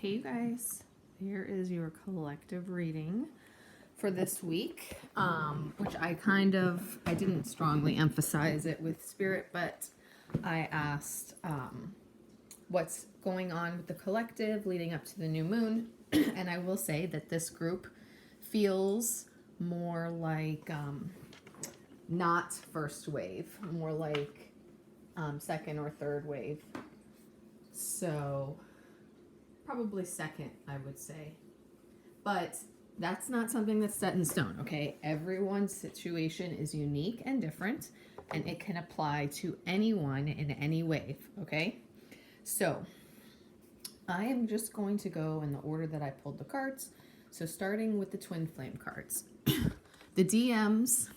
Hey you guys, here is your collective reading for this week, which I didn't strongly emphasize it with spirit, but I asked what's going on with the collective leading up to the new moon. And I will say that this group feels more like not first wave, more like second or third wave. So probably second, I would say. But that's not something that's set in stone, okay? Everyone's situation is unique and different, and it can apply to anyone in any wave, okay? So I am just going to go in the order that I pulled the cards. So starting with the twin flame cards. The DMs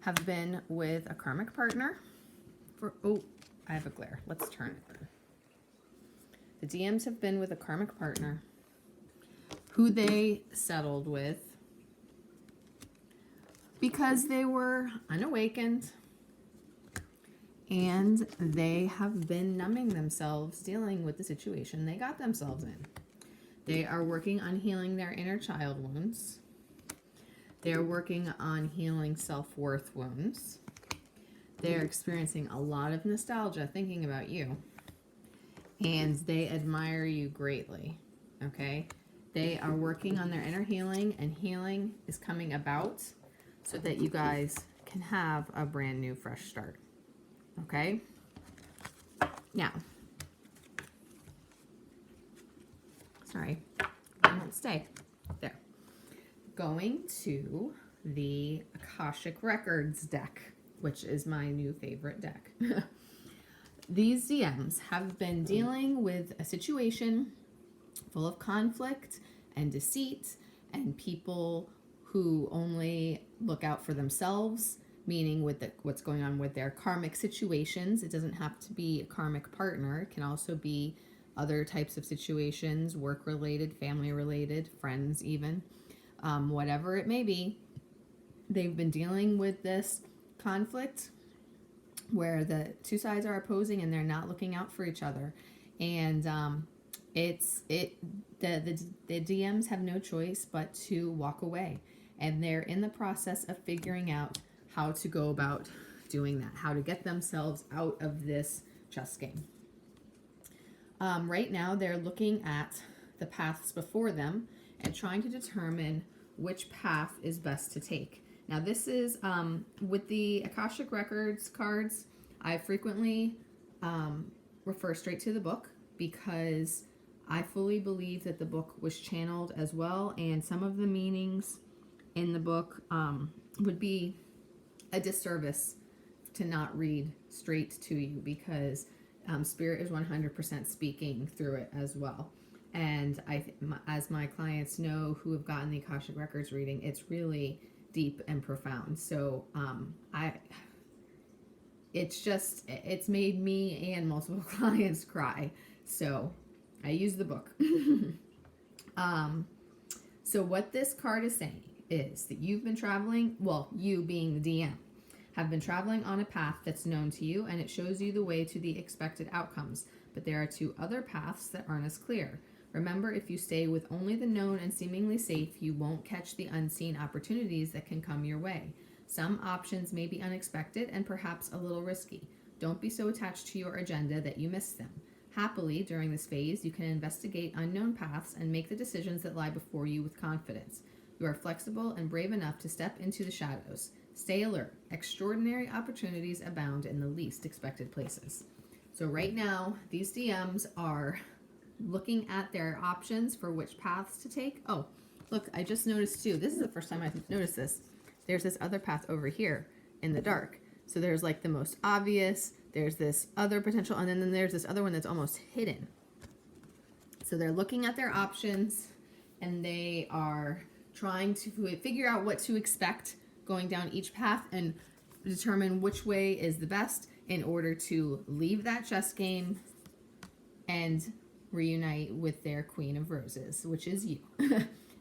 have been with a karmic partner for, oh, I have a glare. Let's turn it then. The DMs have been with a karmic partner who they settled with because they were unawakened and they have been numbing themselves dealing with the situation they got themselves in. They are working on healing their inner child wounds. They're working on healing self-worth wounds. They're experiencing a lot of nostalgia thinking about you. And they admire you greatly, okay? They are working on their inner healing, and healing is coming about so that you guys can have a brand new, fresh start, okay? Now, sorry, I won't stay. There. Going to the Akashic Records deck, which is my new favorite deck. These DMs have been dealing with a situation full of conflict and deceit and people who only look out for themselves, meaning with what's going on with their karmic situations. It doesn't have to be a karmic partner. It can also be other types of situations, work-related, family-related, friends even, whatever it may be. They've been dealing with this conflict where the two sides are opposing and they're not looking out for each other, and the DMs have no choice but to walk away, and they're in the process of figuring out how to go about doing that, how to get themselves out of this chess game. Right now they're looking at the paths before them and trying to determine which path is best to take. Now this is, with the Akashic Records cards, I frequently refer straight to the book because I fully believe that the book was channeled as well, and some of the meanings in the book would be a disservice to not read straight to you, because Spirit is 100% speaking through it as well. And as my clients know who have gotten the Akashic Records reading, it's really deep and profound. So it's made me and multiple clients cry. So I use the book. So what this card is saying is that you've been traveling, well, you being the DM, have been traveling on a path that's known to you, and it shows you the way to the expected outcomes. But there are two other paths that aren't as clear. Remember, if you stay with only the known and seemingly safe, you won't catch the unseen opportunities that can come your way. Some options may be unexpected and perhaps a little risky. Don't be so attached to your agenda that you miss them. Happily, during this phase, you can investigate unknown paths and make the decisions that lie before you with confidence. You are flexible and brave enough to step into the shadows. Stay alert. Extraordinary opportunities abound in the least expected places. So right now, these DMs are looking at their options for which paths to take. Oh, look, I just noticed too, this is the first time I've noticed this. There's this other path over here in the dark. So there's like the most obvious, there's this other potential, and then there's this other one that's almost hidden. So they're looking at their options and they are trying to figure out what to expect going down each path and determine which way is the best in order to leave that chess game and reunite with their Queen of Roses, which is you.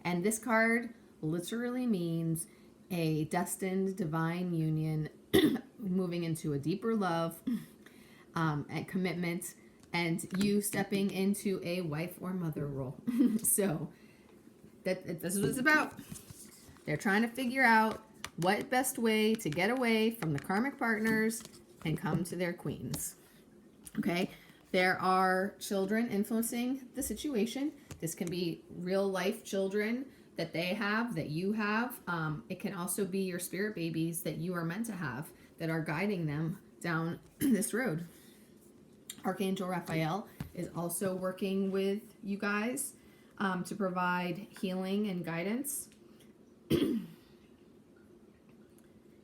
And this card literally means a destined divine union, moving into a deeper love and commitment and you stepping into a wife or mother role. So this is what it's about. They're trying to figure out what best way to get away from the karmic partners and come to their queens. Okay, there are children influencing the situation. This can be real life children that they have, that you have. It can also be your spirit babies that you are meant to have that are guiding them down this road. Archangel Raphael is also working with you guys to provide healing and guidance.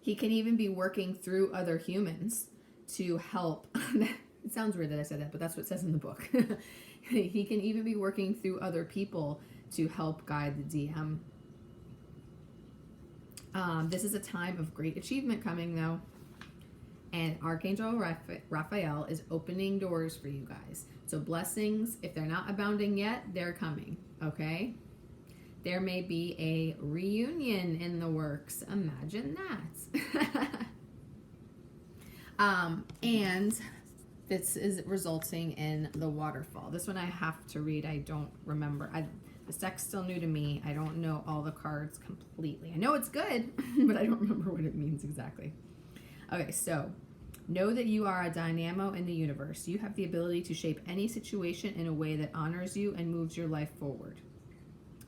He can even be working through other humans to help. It sounds weird that I said that, but that's what it says in the book. He can even be working through other people to help guide the DM. This is a time of great achievement coming, though. And Archangel Raphael is opening doors for you guys. So blessings, if they're not abounding yet, they're coming, okay? There may be a reunion in the works. Imagine that. And this is resulting in the waterfall. This one I have to read. I don't remember. The deck's still new to me. I don't know all the cards completely. I know it's good, but I don't remember what it means exactly. Okay, so know that you are a dynamo in the universe. You have the ability to shape any situation in a way that honors you and moves your life forward.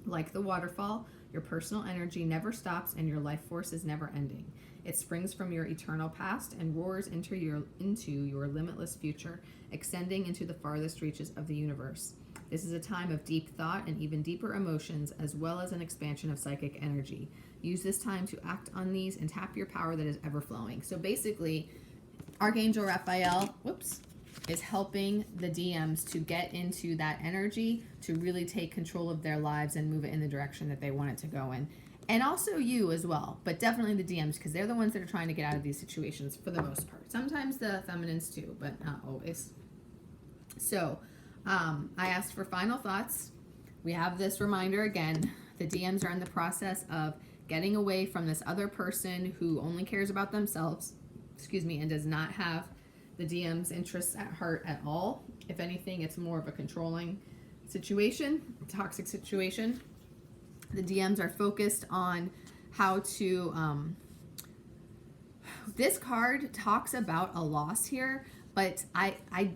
Like the waterfall, your personal energy never stops and your life force is never ending. It springs from your eternal past and roars into your limitless future, extending into the farthest reaches of the universe. This is a time of deep thought and even deeper emotions, as well as an expansion of psychic energy. Use this time to act on these and tap your power that is ever flowing. So basically, Archangel Raphael, is helping the DMs to get into that energy, to really take control of their lives and move it in the direction that they want it to go in. And also you as well, but definitely the DMs, because they're the ones that are trying to get out of these situations for the most part. Sometimes the feminines too, but not always. So I asked for final thoughts. We have this reminder again. The DMs are in the process of getting away from this other person who only cares about themselves, and does not have the DM's interests at heart at all. If anything, it's more of a controlling situation, toxic situation. The DMs are focused on how to, this card talks about a loss here, but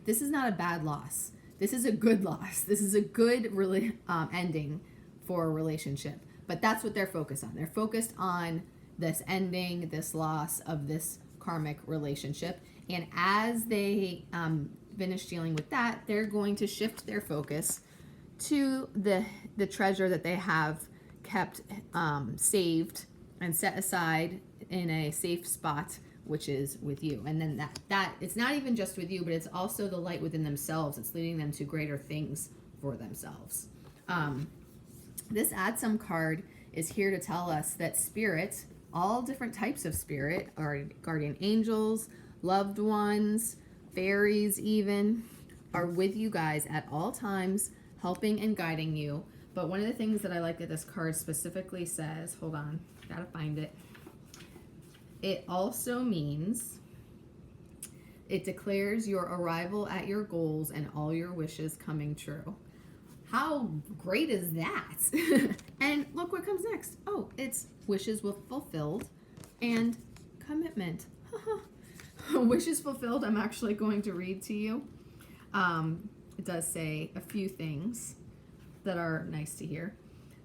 this is not a bad loss. This is a good loss. This is a good ending for a relationship. But that's what they're focused on. They're focused on this ending, this loss of this karmic relationship. And as they finish dealing with that, they're going to shift their focus to the treasure that they have kept saved and set aside in a safe spot, which is with you. And then that it's not even just with you, but it's also the light within themselves. It's leading them to greater things for themselves. This Add Some card is here to tell us that spirit, all different types of spirit, or guardian angels, loved ones, fairies even, are with you guys at all times, helping and guiding you. But one of the things that I like that this card specifically says, hold on, gotta find it. It also means it declares your arrival at your goals and all your wishes coming true. How great is that? And look what comes next. Oh, it's wishes fulfilled and commitment. Wishes fulfilled, I'm actually going to read to you. It does say a few things that are nice to hear.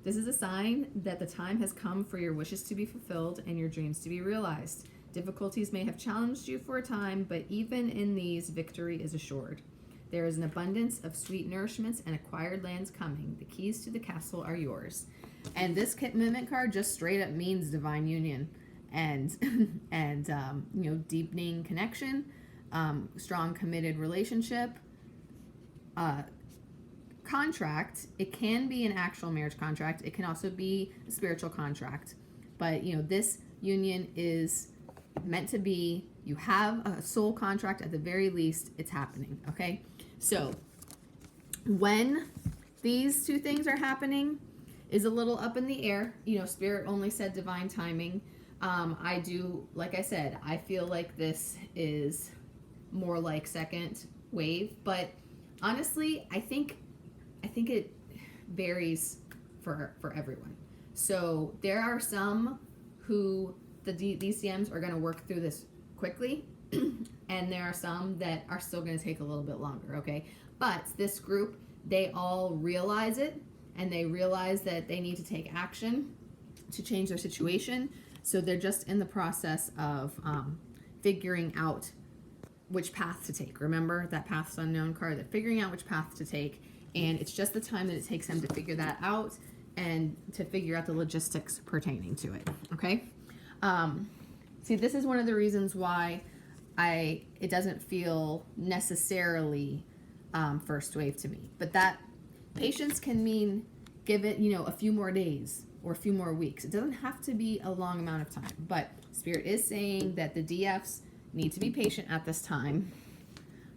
This is a sign that the time has come for your wishes to be fulfilled and your dreams to be realized. Difficulties may have challenged you for a time, but even in these, victory is assured. There is an abundance of sweet nourishments and acquired lands coming. The keys to the castle are yours. And this commitment card just straight up means divine union and deepening connection, strong committed relationship, contract. It can be an actual marriage contract. It can also be a spiritual contract. But this union is meant to be. You have a soul contract at the very least. It's happening. Okay. So when these two things are happening is a little up in the air. Spirit only said divine timing. I do, like I said, I feel like this is more like second wave, but honestly, I think it varies for everyone. So there are some who these DMs are going to work through this quickly, and there are some that are still going to take a little bit longer, okay? But this group, they all realize it, and they realize that they need to take action to change their situation. So they're just in the process of figuring out which path to take. Remember that path's unknown card? They're figuring out which path to take, and it's just the time that it takes them to figure that out and to figure out the logistics pertaining to it, okay? See, this is one of the reasons why it doesn't feel necessarily first wave to me. But that patience can mean give it, a few more days or a few more weeks. It doesn't have to be a long amount of time. But Spirit is saying that the DFs need to be patient at this time.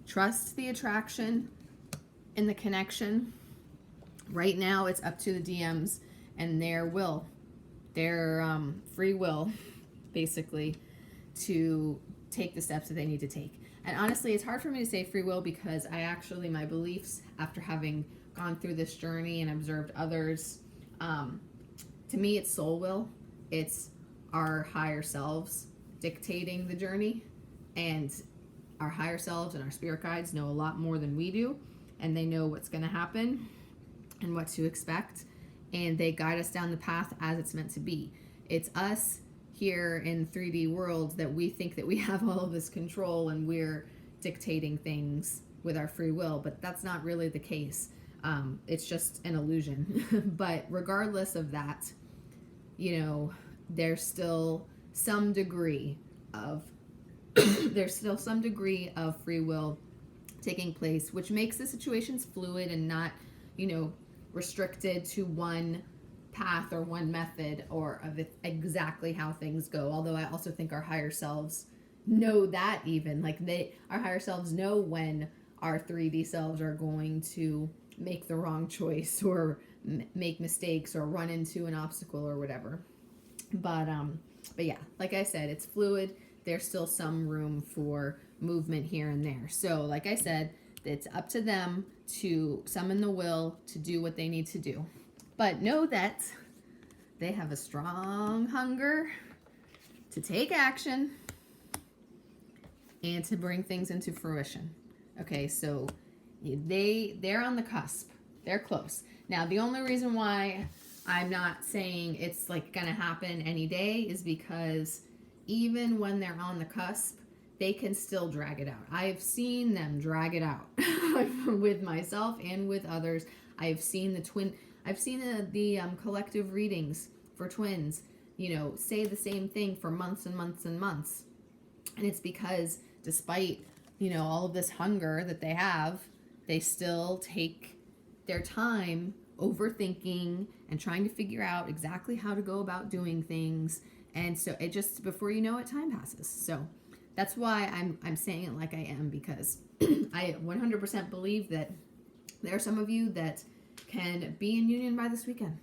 Trust the attraction and the connection. Right now, it's up to the DMs and their will, their free will, basically, to take the steps that they need to take. And honestly, it's hard for me to say free will because my beliefs, after having gone through this journey and observed others, to me, it's soul will. It's our higher selves dictating the journey, and our higher selves and our spirit guides know a lot more than we do, and they know what's going to happen and what to expect, and they guide us down the path as it's meant to be. It's us here in 3D world that we think that we have all of this control and we're dictating things with our free will, but that's not really the case. It's just an illusion. But regardless of that, there's still some degree of free will taking place, which makes the situations fluid and not, restricted to one path or one method or of exactly how things go. Although I also think our higher selves know that, even our higher selves know when our 3D selves are going to make the wrong choice or make mistakes or run into an obstacle or whatever. But yeah, like I said, it's fluid. There's still some room for movement here and there. So like I said, it's up to them to summon the will to do what they need to do. But know that they have a strong hunger to take action and to bring things into fruition. Okay, so they're on the cusp. They're close. Now, the only reason why I'm not saying it's gonna happen any day is because even when they're on the cusp, they can still drag it out. I've seen them drag it out with myself and with others. I've seen the collective readings for twins, say the same thing for months and months and months. And it's because despite, all of this hunger that they have, they still take their time overthinking and trying to figure out exactly how to go about doing things. And so it just, before you know it, time passes. So that's why I'm saying it like I am, because I 100% believe that there are some of you that can be in union by this weekend.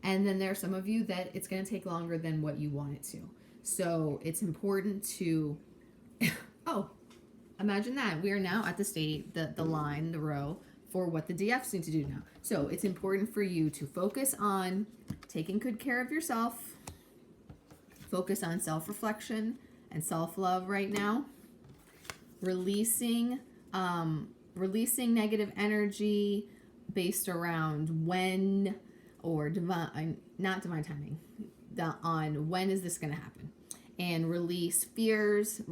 And then there are some of you that it's going to take longer than what you want it to. So it's important to, imagine that. We are now at the row for what the DFs need to do now. So it's important for you to focus on taking good care of yourself, focus on self-reflection and self-love right now, releasing negative energy based around when, or not divine timing, on when is this going to happen, and release fears,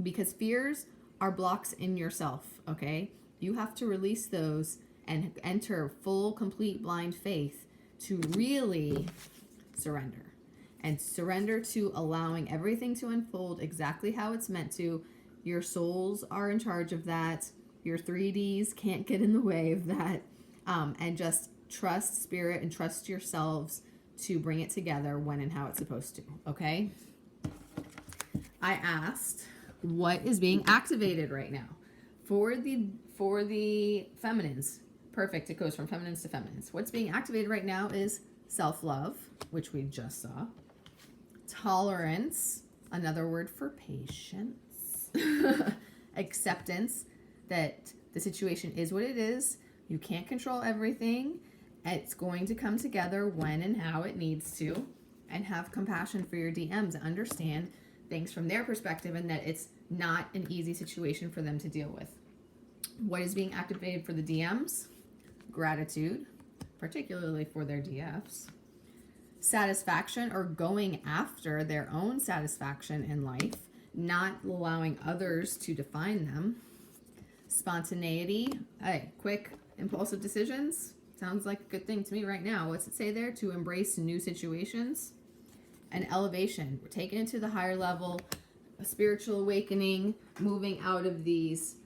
because fears are blocks in yourself, okay? You have to release those and enter full, complete, blind faith to really surrender. And surrender to allowing everything to unfold exactly how it's meant to. Your souls are in charge of that. Your 3Ds can't get in the way of that. And just trust spirit and trust yourselves to bring it together when and how it's supposed to, okay? I asked, what is being activated right now? For the feminines, perfect, it goes from feminines to feminines. What's being activated right now is self-love, which we just saw. Tolerance, another word for patience. Acceptance that The situation is what it is. You can't control everything. It's going to come together when and how it needs to. And have compassion for your DMs. Understand things from their perspective and that it's not an easy situation for them to deal with. What is being activated for the DMs? Gratitude, particularly for their DFs. Satisfaction, or going after their own satisfaction in life, not allowing others to define them. Spontaneity, quick, impulsive decisions. Sounds like a good thing to me right now. What's it say there? To embrace new situations. And elevation. We're taking it to the higher level, a spiritual awakening, moving out of these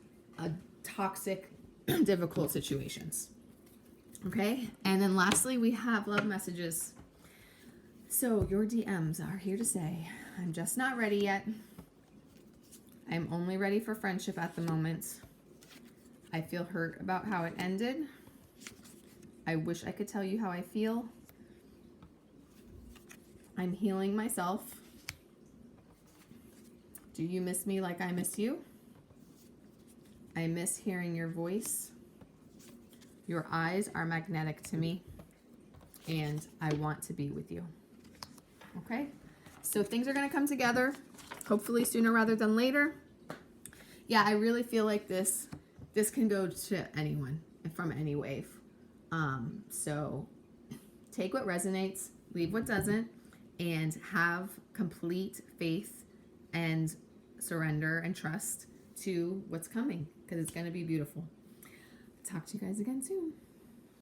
toxic, difficult situations. Okay? And then lastly, we have love messages. So your DMs are here to say, I'm just not ready yet. I'm only ready for friendship at the moment. I feel hurt about how it ended. I wish I could tell you how I feel. I'm healing myself. Do you miss me like I miss you? I miss hearing your voice. Your eyes are magnetic to me, and I want to be with you. Okay? So things are going to come together, hopefully sooner rather than later. Yeah, I really feel like this can go to anyone from any wave. So take what resonates, leave what doesn't, and have complete faith and surrender and trust to what's coming, because it's going to be beautiful. Talk to you guys again soon.